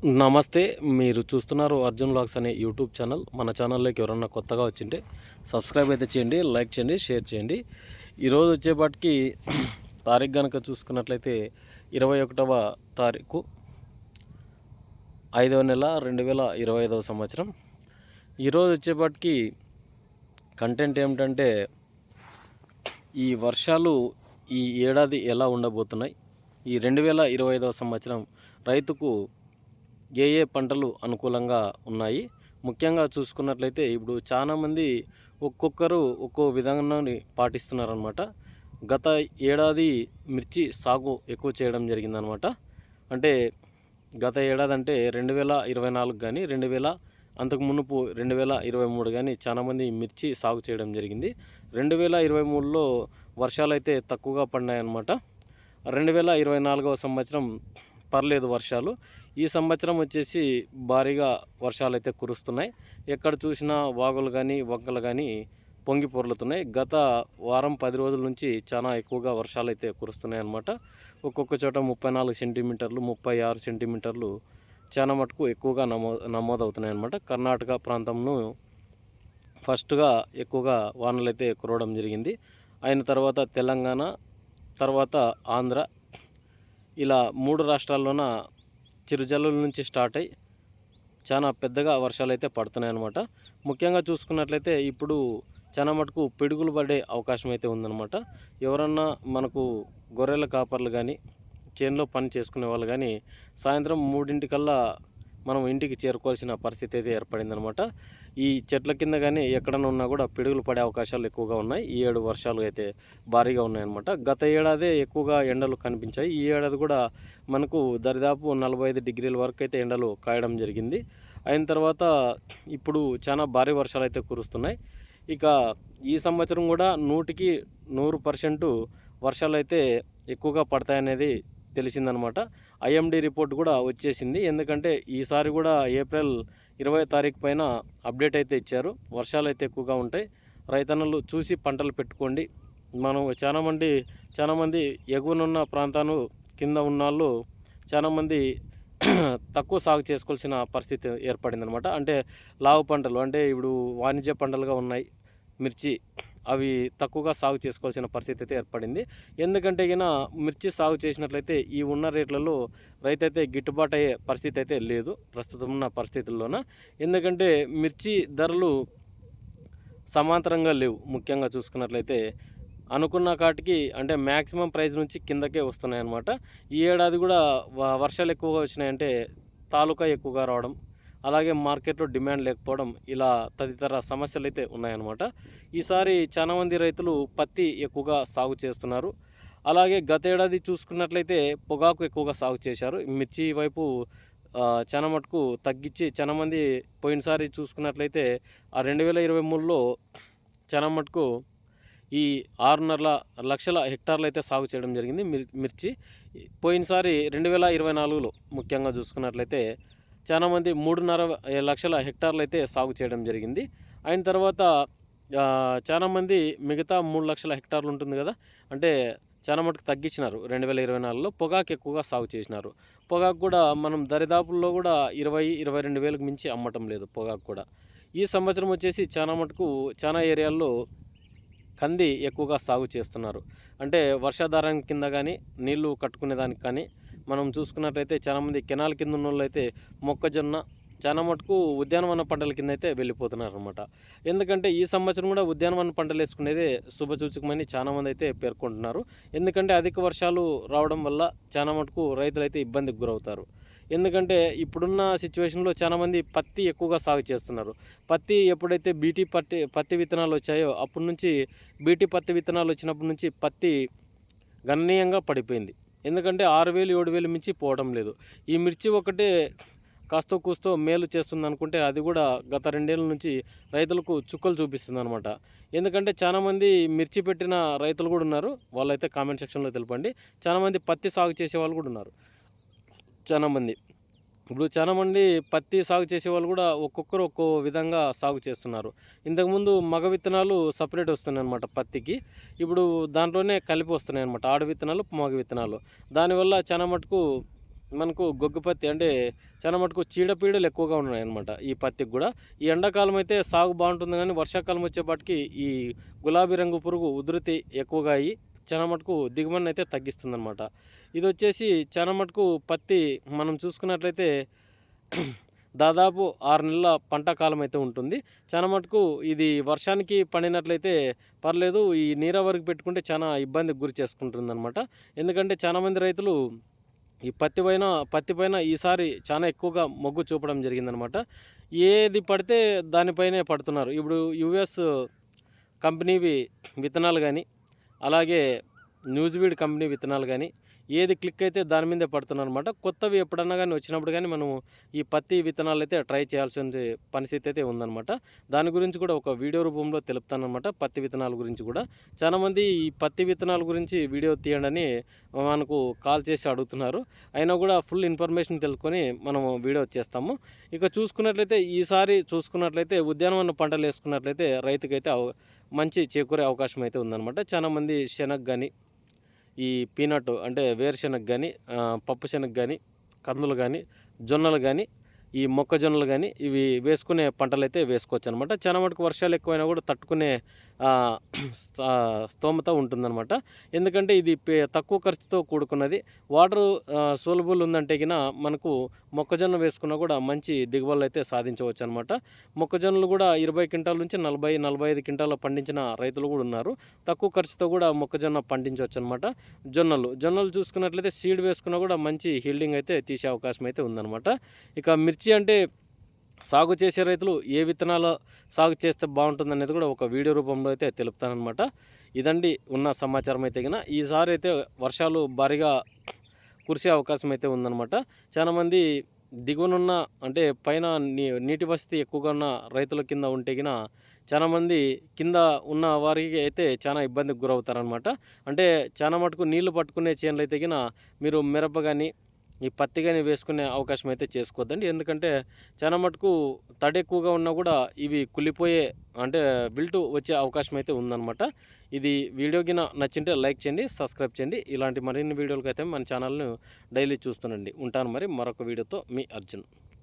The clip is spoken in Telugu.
నమస్తే. మీరు చూస్తున్నారు అర్జున్ వ్లాగ్స్ అనే యూట్యూబ్ ఛానల్. మన ఛానల్లోకి ఎవరన్నా కొత్తగా వచ్చింటే సబ్స్క్రైబ్ అయితే చేయండి, లైక్ చేయండి, షేర్ చేయండి. ఈరోజు వచ్చేపాటికి తారీఖు కనుక చూసుకున్నట్లయితే 21వ తారీఖు 5వ నెల 2025వ సంవత్సరం. ఈరోజు వచ్చేపాటికి కంటెంట్ ఏమిటంటే ఈ వర్షాలు ఈ ఏడాది ఎలా ఉండబోతున్నాయి, ఈ 2025వ సంవత్సరం రైతుకు ఏ ఏ పంటలు అనుకూలంగా ఉన్నాయి. ముఖ్యంగా చూసుకున్నట్లయితే ఇప్పుడు చాలామంది ఒక్కొక్కరు ఒక్కో విధానాన్ని పాటిస్తున్నారనమాట. గత ఏడాది మిర్చి సాగు ఎక్కువ చేయడం జరిగిందనమాట. అంటే గత ఏడాది అంటే 2024 కానీ అంతకు మునుపు 2023 కానీ చాలామంది మిర్చి సాగు చేయడం జరిగింది. 2023లో వర్షాలు అయితే తక్కువగా పడినాయన్నమాట. 2024వ సంవత్సరం పర్లేదు వర్షాలు. ఈ సంవత్సరం వచ్చేసి భారీగా వర్షాలు అయితే కురుస్తున్నాయి. ఎక్కడ చూసినా వాగులు కానీ వంకలు కానీ పొంగి పొర్లుతున్నాయి. గత వారం 10 రోజుల నుంచి చాలా ఎక్కువగా వర్షాలు అయితే కురుస్తున్నాయి అన్నమాట. ఒక్కొక్క చోట 34 సెంటీమీటర్లు, 36 సెంటీమీటర్లు చాలా మటుకు ఎక్కువగా నమోదవుతున్నాయి అన్నమాట. కర్ణాటక ప్రాంతంను ఫస్ట్గా ఎక్కువగా వానలు అయితే కురవడం జరిగింది. అయిన తర్వాత తెలంగాణ, తర్వాత ఆంధ్ర, ఇలా 3 రాష్ట్రాల్లోన చిరుజల్లుల నుంచి స్టార్ట్ అయ్యి చాలా పెద్దగా వర్షాలు అయితే పడుతున్నాయి అన్నమాట. ముఖ్యంగా చూసుకున్నట్లయితే ఇప్పుడు చాలా మటుకు పిడుగులు పడే అవకాశం అయితే ఉందన్నమాట. ఎవరన్నా మనకు గొర్రెల కాపర్లు కానీ చేనులో పని చేసుకునే వాళ్ళు కానీ సాయంత్రం 3 మనం ఇంటికి చేరుకోవాల్సిన పరిస్థితి అయితే ఏర్పడిందనమాట. ఈ చెట్ల కింద కానీ ఎక్కడన్నా ఉన్నా కూడా పిడుగులు పడే అవకాశాలు ఎక్కువగా ఉన్నాయి. ఈ ఏడు వర్షాలు అయితే భారీగా ఉన్నాయన్నమాట. గత ఏడాదే ఎక్కువగా ఎండలు కనిపించాయి. ఈ ఏడాది కూడా మనకు దరిదాపు 45 డిగ్రీల వరకు అయితే ఎండలు కాయడం జరిగింది. అయిన తర్వాత ఇప్పుడు చాలా భారీ వర్షాలు అయితే కురుస్తున్నాయి. ఇక ఈ సంవత్సరం కూడా 100కి 100% వర్షాలు అయితే ఎక్కువగా పడతాయనేది తెలిసిందనమాట. ఐఎండీ రిపోర్ట్ కూడా వచ్చేసింది. ఎందుకంటే ఈసారి కూడా ఏప్రిల్ 20వ తారీఖు పైన అప్డేట్ అయితే ఇచ్చారు. వర్షాలు అయితే ఎక్కువగా ఉంటాయి, రైతన్నలు చూసి పంటలు పెట్టుకోండి. మనం చాలామంది ఎగువనున్న ప్రాంతాలు కింద ఉన్న వాళ్ళు చాలామంది తక్కువ సాగు చేసుకోవాల్సిన పరిస్థితి ఏర్పడిందనమాట. అంటే లావు పంటలు, అంటే ఇప్పుడు వాణిజ్య పంటలుగా ఉన్నాయి మిర్చి, అవి తక్కువగా సాగు చేసుకోవాల్సిన పరిస్థితి అయితే ఏర్పడింది. ఎందుకంటే మిర్చి సాగు చేసినట్లయితే ఈ ఉన్న రేట్లలో రైతు అయితే గిట్టుబాటు అయ్యే పరిస్థితి అయితే లేదు ప్రస్తుతం ఉన్న పరిస్థితుల్లోన. ఎందుకంటే మిర్చి ధరలు సమాంతరంగా లేవు. ముఖ్యంగా చూసుకున్నట్లయితే అనుకున్న కాటికి అంటే మ్యాక్సిమం ప్రైస్ నుంచి కిందకే వస్తున్నాయి అన్నమాట. ఈ ఏడాది కూడా వర్షాలు ఎక్కువగా వచ్చినాయంటే తాలూకా ఎక్కువగా రావడం, అలాగే మార్కెట్లో డిమాండ్ లేకపోవడం, ఇలా తదితర సమస్యలు అయితే ఉన్నాయన్నమాట. ఈసారి చాలామంది రైతులు పత్తి ఎక్కువగా సాగు చేస్తున్నారు. అలాగే గత ఏడాది చూసుకున్నట్లయితే పొగాకు ఎక్కువగా సాగు చేశారు. మిర్చి వైపు చాలా మటుకు తగ్గించి చాలామంది పోయినసారి చూసుకున్నట్లయితే ఆ 2023లో చాలా మటుకు ఈ 6.5 లక్షల హెక్టార్లు అయితే సాగు చేయడం జరిగింది మిర్చి. పోయినసారి 2024లో ముఖ్యంగా చూసుకున్నట్లయితే చాలామంది 3.5 లక్షల హెక్టార్లు అయితే సాగు చేయడం జరిగింది. అయిన తర్వాత చాలామంది మిగతా 3 లక్షల హెక్టార్లు ఉంటుంది కదా, అంటే చాలా మటుకు తగ్గించినారు. 2024లో పొగాకు ఎక్కువగా సాగు చేసినారు. పొగాకు కూడా మనం దరిదాపుల్లో కూడా 20-22 వేలకు మించి అమ్మటం లేదు పొగాకు కూడా. ఈ సంవత్సరం వచ్చేసి చాలా ఏరియాల్లో కంది ఎక్కువగా సాగు చేస్తున్నారు. అంటే వర్షాధారం కింద కానీ నీళ్లు కట్టుకునేదానికి కానీ మనం చూసుకున్నట్లయితే చాలామంది కెనాల్ కింద ఉన్న వాళ్ళు అయితే మొక్కజొన్న చాలా మటుకు ఉద్యానవన పంటల కింద అయితే వెళ్ళిపోతున్నారు అనమాట. ఎందుకంటే ఈ సంవత్సరం కూడా ఉద్యానవన పంటలు వేసుకునేదే శుభసూచకమని చాలామంది అయితే పేర్కొంటున్నారు. ఎందుకంటే అధిక వర్షాలు రావడం వల్ల చాలా మటుకు రైతులు అయితే ఇబ్బందికి గురవుతారు. ఎందుకంటే ఇప్పుడున్న సిచ్యువేషన్లో చాలామంది పత్తి ఎక్కువగా సాగు చేస్తున్నారు. పత్తి ఎప్పుడైతే పత్తి విత్తనాలు వచ్చాయో అప్పటి నుంచి పత్తి విత్తనాలు వచ్చినప్పటి నుంచి పత్తి గణనీయంగా పడిపోయింది. ఎందుకంటే 6,000-7,000 మించి పోవడం లేదు. ఈ మిర్చి ఒకటే కాస్తో కూస్తో మేలు చేస్తుంది అనుకుంటే అది కూడా గత 2 ఏళ్ళ నుంచి రైతులకు చుక్కలు చూపిస్తుంది అనమాట. ఎందుకంటే చాలామంది మిర్చి పెట్టిన రైతులు కూడా ఉన్నారు. వాళ్ళైతే కామెంట్ సెక్షన్లో తెలపండి. చాలామంది పత్తి సాగు చేసే వాళ్ళు కూడా ఉన్నారు. చాలామంది పత్తి సాగు చేసే వాళ్ళు కూడా ఒక్కొక్కరు ఒక్కో విధంగా సాగు చేస్తున్నారు. ఇంతకుముందు మగ విత్తనాలు సపరేట్ వస్తున్నాయి అన్నమాట పత్తికి. ఇప్పుడు దాంట్లోనే కలిపి వస్తున్నాయి అన్నమాట, ఆడు విత్తనాలు, మగ విత్తనాలు. దానివల్ల చాలా మటుకు మనకు గొగ్గు పత్తి అంటే చాలా మటుకు చీడపీడలు ఎక్కువగా ఉన్నాయన్నమాట ఈ పత్తికి కూడా. ఈ ఎండాకాలం అయితే సాగు బాగుంటుంది, కానీ వర్షాకాలం వచ్చేపాటికి ఈ గులాబీ రంగు పురుగు ఉధృతి ఎక్కువగా అయ్యి చాలా మటుకు దిగుబడిని అయితే తగ్గిస్తుందన్నమాట. ఇది వచ్చేసి చాలా మటుకు పత్తి మనం చూసుకున్నట్లయితే దాదాపు 6 నెలల పంట కాలం అయితే ఉంటుంది. చాలా మటుకు ఇది వర్షానికి పండినట్లయితే పర్లేదు, ఈ నీరావరికి పెట్టుకుంటే చాలా ఇబ్బందికి గురి చేసుకుంటుందన్నమాట. ఎందుకంటే చాలామంది రైతులు ఈ పత్తి పైన ఈసారి చాలా ఎక్కువగా మొగ్గు చూపడం జరిగిందనమాట. ఏది పడితే దానిపైనే పడుతున్నారు. ఇప్పుడు యూఎస్ కంపెనీవి విత్తనాలు కానీ, అలాగే న్యూజివీడ్ కంపెనీ విత్తనాలు కానీ, ఏది క్లిక్ అయితే దాని మీదే పడుతున్నారనమాట. కొత్తవి ఎప్పుడన్నా కానీ వచ్చినప్పుడు కానీ మనం ఈ పత్తి విత్తనాలు అయితే ట్రై చేయాల్సిన పరిస్థితి అయితే ఉందన్నమాట. దాని గురించి కూడా ఒక వీడియో రూపంలో తెలుపుతానమాట. పత్తి విత్తనాల గురించి కూడా చాలామంది ఈ పత్తి విత్తనాల గురించి వీడియో తీయండి మనకు కాల్ చేసి అడుగుతున్నారు. అయినా కూడా ఫుల్ ఇన్ఫర్మేషన్ తెలుసుకొని మనము వీడియో చేస్తాము. ఇక ఈసారి చూసుకున్నట్లయితే ఉద్యానవన పంటలు వేసుకున్నట్లయితే రైతుకైతే మంచి చేకూరే అవకాశం అయితే ఉందన్నమాట. చాలామంది శనగ కానీ, ఈ పీనట్ అంటే వేరుశెనగ కానీ, పప్పు శనగ కానీ, కందులు కానీ, జొన్నలు కానీ, ఈ మొక్కజొన్నలు కానీ ఇవి వేసుకునే పంటలైతే వేసుకోవచ్చు అనమాట. చాలా మటుకు వర్షాలు ఎక్కువైనా కూడా తట్టుకునే స్తోమత ఉంటుందన్నమాట. ఎందుకంటే ఇది తక్కువ ఖర్చుతో కూడుకున్నది. వాటర్ సోలబుల్ ఉందంటే గిన మనకు మొక్కజొన్న వేసుకున్నా కూడా మంచి దిగుబడులు అయితే సాధించవచ్చు అనమాట. మొక్కజొన్నలు కూడా 20 క్వింటాల నుంచి 40-45 క్వింటాల పండించిన రైతులు కూడా ఉన్నారు. తక్కువ ఖర్చుతో కూడా మొక్కజొన్న పండించవచ్చు అనమాట. జొన్నలు చూసుకున్నట్లయితే సీడ్ వేసుకున్నా కూడా మంచి హీల్డింగ్ అయితే తీసే అవకాశం అయితే ఉందన్నమాట. ఇక మిర్చి అంటే సాగు చేసే రైతులు ఏ విత్తనాలు సాగు చేస్తే బాగుంటుందనేది కూడా ఒక వీడియో రూపంలో అయితే తెలుపుతానమాట. ఇదండి ఉన్న సమాచారం అయితే గిన. ఈసారి అయితే వర్షాలు భారీగా కురిసే అవకాశం అయితే ఉందన్నమాట. చాలామంది దిగువనున్న అంటే పైన నీటి వసతి ఎక్కువగా ఉన్న రైతుల కింద ఉంటే గిన చాలామంది కింద ఉన్న వారికి అయితే చాలా ఇబ్బందికి గురవుతారనమాట. అంటే చాలా మటుకు నీళ్లు పట్టుకునే చేనులు అయితే గిన మీరు మిరప కానీ, ఈ పత్తి కానీ వేసుకునే అవకాశం అయితే చేసుకోవద్దండి. ఎందుకంటే చాలా మటుకు తడి ఎక్కువగా ఉన్నా కూడా ఇవి కుళ్ళిపోయే అంటే విల్టు వచ్చే అవకాశం అయితే ఉందన్నమాట. ఇది వీడియో గిన నచ్చింటే లైక్ చేయండి, సబ్స్క్రైబ్ చేయండి. ఇలాంటి మరిన్ని వీడియోలకైతే మన ఛానల్ను డైలీ చూస్తుండండి. ఉంటాను మరి మరొక వీడియోతో మీ అర్జున్.